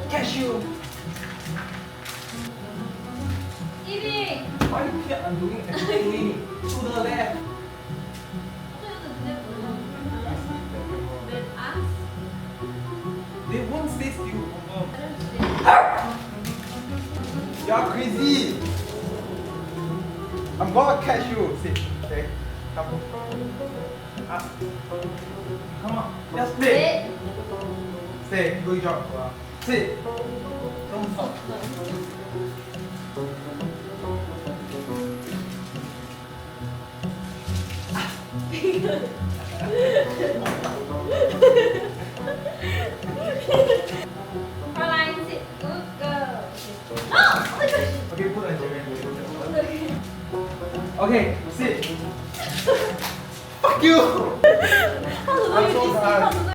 Catch you. Eating. Why you keep undoing everything? To the left. With us. They won't stay still. You're crazy. I'm gonna catch you. Sit. Okay. Come. Up. Come on. Just stay. Stay. Good job. Sit. Don't stop. Caroline, sit. Good girl. No! Oh my gosh. Okay, put on Okay, sit. Fuck you. How to do I'm so this? sorry. How to do